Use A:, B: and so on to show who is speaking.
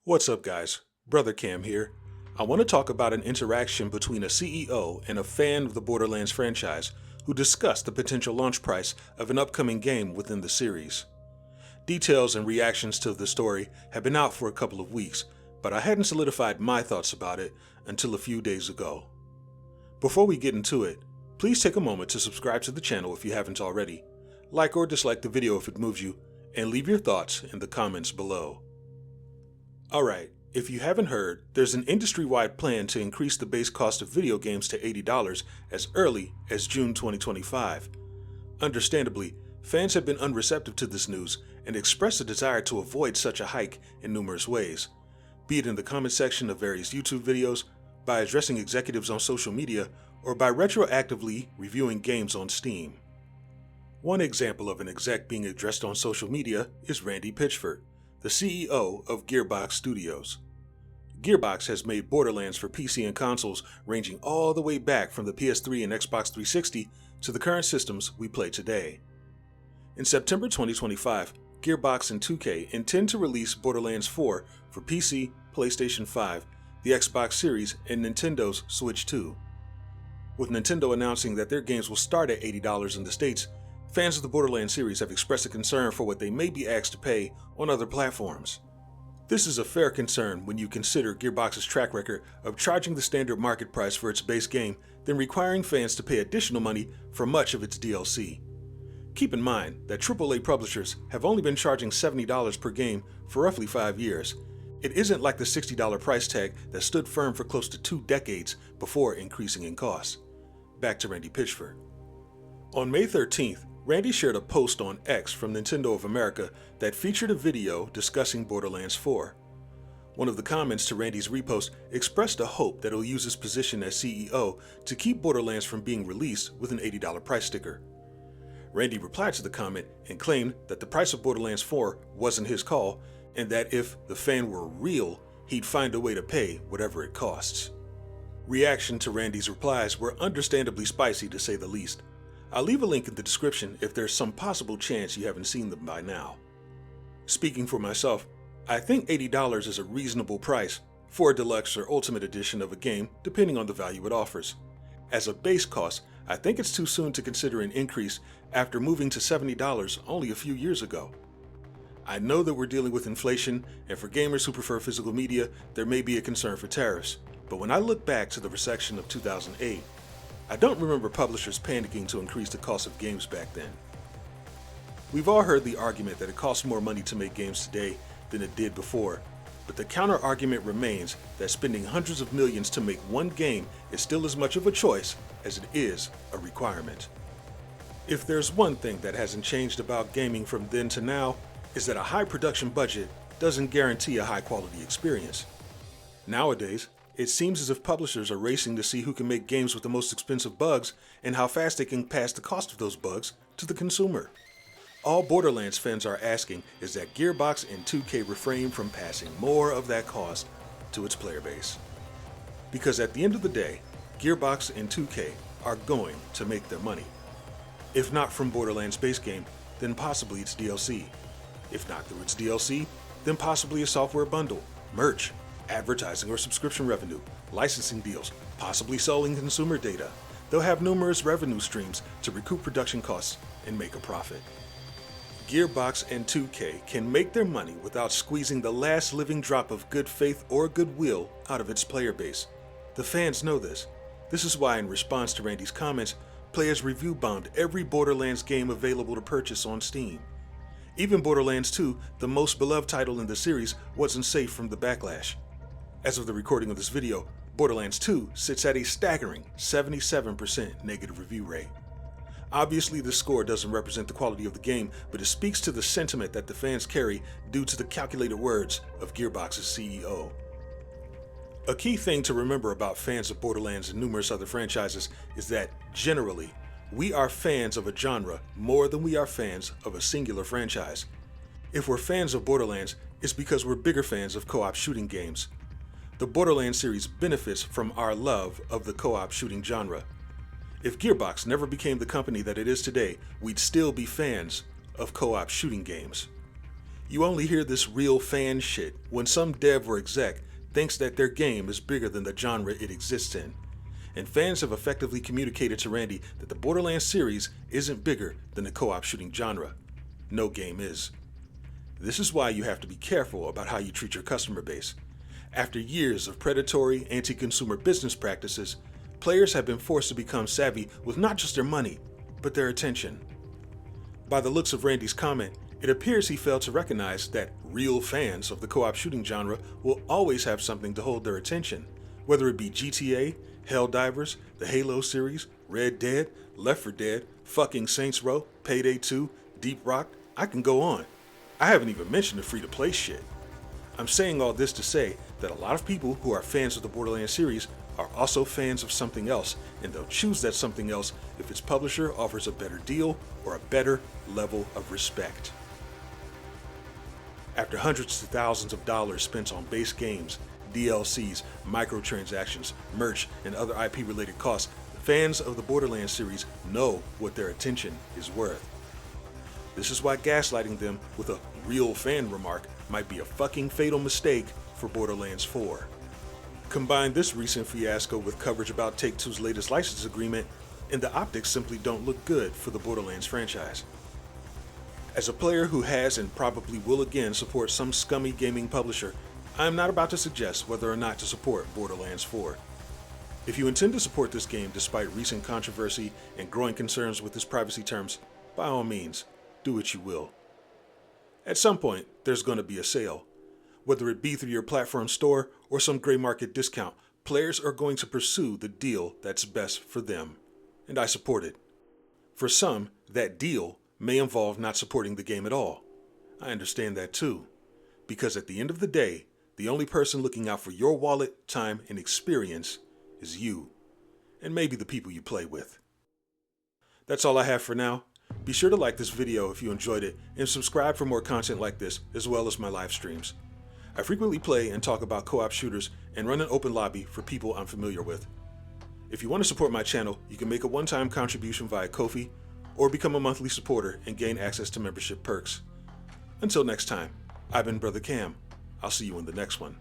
A: What's up, guys? Brother Cam here. I want to talk about an interaction between a CEO and a fan of the Borderlands franchise who discussed the potential launch price of an upcoming game within the series. Details and reactions to the story have been out for a couple of weeks, but I hadn't solidified my thoughts about it until a few days ago. Before we get into it, please take a moment to subscribe to the channel if you haven't already, like or dislike the video if it moves you, and leave your thoughts in the comments below. Alright, if you haven't heard, there's an industry-wide plan to increase the base cost of video games to $80 as early as June 2025. Understandably, fans have been unreceptive to this news and expressed a desire to avoid such a hike in numerous ways, be it in the comment section of various YouTube videos, by addressing executives on social media, or by retroactively reviewing games on Steam. One example of an exec being addressed on social media is Randy Pitchford, the CEO of Gearbox Studios. Gearbox has made Borderlands for PC and consoles ranging all the way back from the PS3 and Xbox 360 to the current systems we play today. In September 2025, Gearbox and 2K intend to release Borderlands 4 for PC, PlayStation 5, the Xbox Series, and Nintendo's Switch 2. With Nintendo announcing that their games will start at $80 in the States, fans of the Borderlands series have expressed a concern for what they may be asked to pay on other platforms. This is a fair concern when you consider Gearbox's track record of charging the standard market price for its base game, then requiring fans to pay additional money for much of its DLC. Keep in mind that AAA publishers have only been charging $70 per game for roughly 5 years. It isn't like the $60 price tag that stood firm for close to 2 decades before increasing in cost. Back to Randy Pitchford. On May 13th, Randy shared a post on X from Nintendo of America that featured a video discussing Borderlands 4. One of the comments to Randy's repost expressed a hope that he'll use his position as CEO to keep Borderlands from being released with an $80 price sticker. Randy replied to the comment and claimed that the price of Borderlands 4 wasn't his call, and that if the fan were real, he'd find a way to pay whatever it costs. Reaction to Randy's replies were understandably spicy, to say the least. I'll leave a link in the description if there's some possible chance you haven't seen them by now. Speaking for myself, I think $80 is a reasonable price for a deluxe or ultimate edition of a game, depending on the value it offers. As a base cost, I think it's too soon to consider an increase after moving to $70 only a few years ago. I know that we're dealing with inflation, and for gamers who prefer physical media, there may be a concern for tariffs, but when I look back to the recession of 2008, I don't remember publishers panicking to increase the cost of games back then. We've all heard the argument that it costs more money to make games today than it did before, but the counter-argument remains that spending hundreds of millions to make one game is still as much of a choice as it is a requirement. If there's one thing that hasn't changed about gaming from then to now, is that a high production budget doesn't guarantee a high-quality experience. Nowadays, it seems as if publishers are racing to see who can make games with the most expensive bugs and how fast they can pass the cost of those bugs to the consumer. All Borderlands fans are asking is that Gearbox and 2K refrain from passing more of that cost to its player base. Because at the end of the day, Gearbox and 2K are going to make their money. If not from Borderlands base game, then possibly its DLC. If not through its DLC, then possibly a software bundle, merch, advertising or subscription revenue, licensing deals, possibly selling consumer data. They'll have numerous revenue streams to recoup production costs and make a profit. Gearbox and 2K can make their money without squeezing the last living drop of good faith or goodwill out of its player base. The fans know this. This is why, in response to Randy's comments, players review bombed every Borderlands game available to purchase on Steam. Even Borderlands 2, the most beloved title in the series, wasn't safe from the backlash. As of the recording of this video, Borderlands 2 sits at a staggering 77% negative review rate. Obviously, this score doesn't represent the quality of the game, but it speaks to the sentiment that the fans carry due to the calculated words of Gearbox's CEO. A key thing to remember about fans of Borderlands and numerous other franchises is that, generally, we are fans of a genre more than we are fans of a singular franchise. If we're fans of Borderlands, it's because we're bigger fans of co-op shooting games. The Borderlands series benefits from our love of the co-op shooting genre. If Gearbox never became the company that it is today, we'd still be fans of co-op shooting games. You only hear this real fan shit when some dev or exec thinks that their game is bigger than the genre it exists in. And fans have effectively communicated to Randy that the Borderlands series isn't bigger than the co-op shooting genre. No game is. This is why you have to be careful about how you treat your customer base. After years of predatory, anti-consumer business practices, players have been forced to become savvy with not just their money, but their attention. By the looks of Randy's comment, it appears he failed to recognize that real fans of the co-op shooting genre will always have something to hold their attention, whether it be GTA, Helldivers, the Halo series, Red Dead, Left 4 Dead, fucking Saints Row, Payday 2, Deep Rock. I can go on. I haven't even mentioned the free-to-play shit. I'm saying all this to say that a lot of people who are fans of the Borderlands series are also fans of something else, and they'll choose that something else if its publisher offers a better deal or a better level of respect. After hundreds of thousands of dollars spent on base games, DLCs, microtransactions, merch, and other IP-related costs, fans of the Borderlands series know what their attention is worth. This is why gaslighting them with a real fan remark might be a fucking fatal mistake for Borderlands 4. Combine this recent fiasco with coverage about Take-Two's latest license agreement, and the optics simply don't look good for the Borderlands franchise. As a player who has and probably will again support some scummy gaming publisher, I am not about to suggest whether or not to support Borderlands 4. If you intend to support this game despite recent controversy and growing concerns with its privacy terms, by all means, do what you will. At some point, there's going to be a sale. Whether it be through your platform store or some gray market discount, players are going to pursue the deal that's best for them. And I support it. For some, that deal may involve not supporting the game at all. I understand that too. Because at the end of the day, the only person looking out for your wallet, time, and experience is you. And maybe the people you play with. That's all I have for now. Be sure to like this video if you enjoyed it and subscribe for more content like this as well as my live streams. I frequently play and talk about co-op shooters and run an open lobby for people I'm familiar with. If you want to support my channel, you can make a one-time contribution via Ko-fi or become a monthly supporter and gain access to membership perks. Until next time, I've been Brother Cam. I'll see you in the next one.